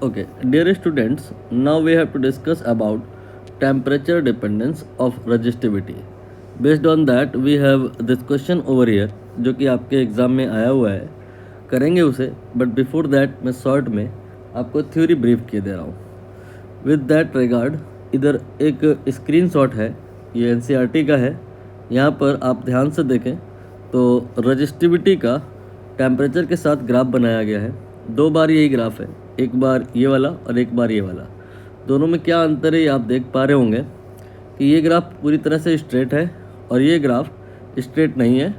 Okay, dear students, now we have to discuss about temperature dependence of resistivity. Based on that, we have this question over here, जो कि आपके exam में आया हुआ है, करेंगे उसे. बट बिफोर दैट मैं शॉर्ट में आपको थ्योरी ब्रीफ किए दे रहा हूँ. विद दैट रिगार्ड, इधर एक स्क्रीनशॉट है, ये एनसीईआरटी का है. यहाँ पर आप ध्यान से देखें तो रजिस्टिविटी का टेम्परेचर के साथ ग्राफ बनाया गया है. दो बार यही ग्राफ है, एक बार ये वाला और एक बार ये वाला. दोनों में क्या अंतर है ये आप देख पा रहे होंगे कि ये ग्राफ पूरी तरह से स्ट्रेट है और ये ग्राफ स्ट्रेट नहीं है.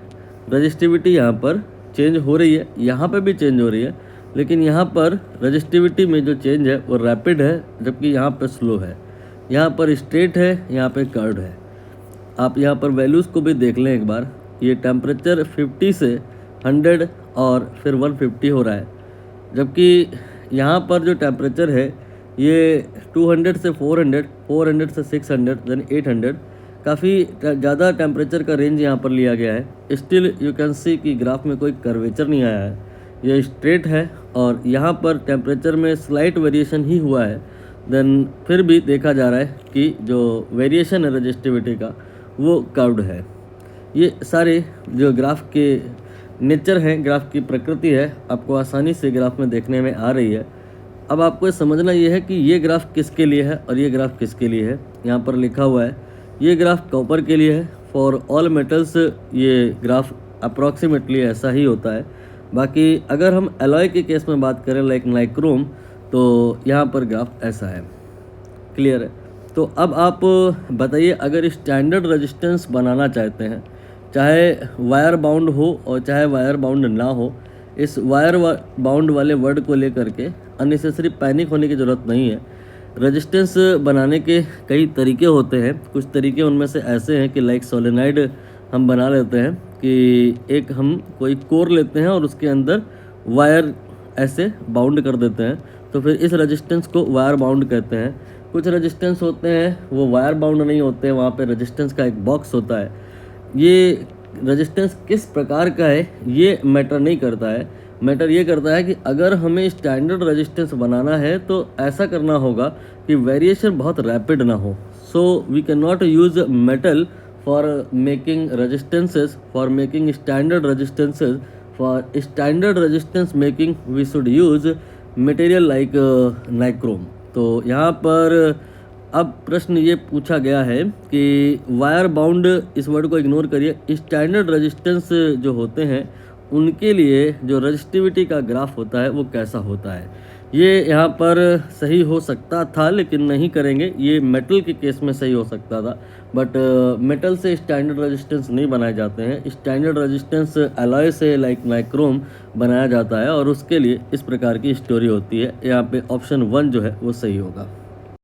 रजिस्टिविटी यहाँ पर चेंज हो रही है, यहाँ पे भी चेंज हो रही है, लेकिन यहाँ पर रजिस्टिविटी में जो चेंज है वो रैपिड है, जबकि यहाँ पर स्लो है. यहाँ पर स्ट्रेट है, यहाँ पे कर्व्ड है. आप यहाँ पर वैल्यूज़ को भी देख लें एक बार. ये टेम्परेचर 50 से 100 और फिर 150 हो रहा है, जबकि यहाँ पर जो टेम्परेचर है ये 200 से 400, 400 से 600, देन 800. काफ़ी ज़्यादा टेम्परेचर का रेंज यहाँ पर लिया गया है. स्टिल यू कैन सी कि ग्राफ में कोई कर्वेचर नहीं आया है, ये स्ट्रेट है और यहाँ पर टेम्परेचर में स्लाइट वेरिएशन ही हुआ है. देन फिर भी देखा जा रहा है कि जो वेरिएशन है रजिस्टिविटी का वो कर्व्ड है. ये सारे जो ग्राफ के नेचर है, ग्राफ की प्रकृति है, आपको आसानी से ग्राफ में देखने में आ रही है. अब आपको समझना ये है कि ये ग्राफ किसके लिए है और ये ग्राफ किसके लिए है. यहाँ पर लिखा हुआ है ये ग्राफ कॉपर के लिए है. फॉर ऑल मेटल्स ये ग्राफ अप्रॉक्सीमेटली ऐसा ही होता है. बाकी अगर हम एलॉय के केस में बात करें लाइक नाइक्रोम, तो यहाँ पर ग्राफ ऐसा है. क्लियर है. तो अब आप बताइए, अगर स्टैंडर्ड रेजिस्टेंस बनाना चाहते हैं, चाहे वायर बाउंड हो और चाहे वायर बाउंड ना हो, इस वायर बाउंड वाले वर्ड को लेकर के अननेसेसरी पैनिक होने की ज़रूरत नहीं है. रेजिस्टेंस बनाने के कई तरीके होते हैं. कुछ तरीके उनमें से ऐसे हैं कि लाइक सोलेनाइड हम बना लेते हैं कि एक हम कोई कोर लेते हैं और उसके अंदर वायर ऐसे बाउंड कर देते हैं, तो फिर इस रेजिस्टेंस को वायर बाउंड कहते हैं. कुछ रेजिस्टेंस होते हैं वो वायर बाउंड नहीं होते हैं, वहाँ पे रेजिस्टेंस का एक बॉक्स होता है. ये रेजिस्टेंस किस प्रकार का है ये मैटर नहीं करता है. मैटर ये करता है कि अगर हमें स्टैंडर्ड रेजिस्टेंस बनाना है तो ऐसा करना होगा कि वेरिएशन बहुत रैपिड ना हो. So we can not use metal for making resistances, for making standard resistances. For standard resistance making we should use material like nichrome. तो यहाँ पर अब प्रश्न ये पूछा गया है कि वायर बाउंड, इस वर्ड को इग्नोर करिए. स्टैंडर्ड रेजिस्टेंस जो होते हैं उनके लिए जो रजिस्टिविटी का ग्राफ होता है वो कैसा होता है. ये यहाँ पर सही हो सकता था लेकिन नहीं करेंगे. ये मेटल के केस में सही हो सकता था, बट मेटल से स्टैंडर्ड रेजिस्टेंस नहीं बनाए जाते हैं. स्टैंडर्ड रेजिस्टेंस एलॉय से लाइक नाइक्रोम बनाया जाता है और उसके लिए इस प्रकार की स्टोरी होती है. यहाँ पे ऑप्शन 1 जो है वो सही होगा.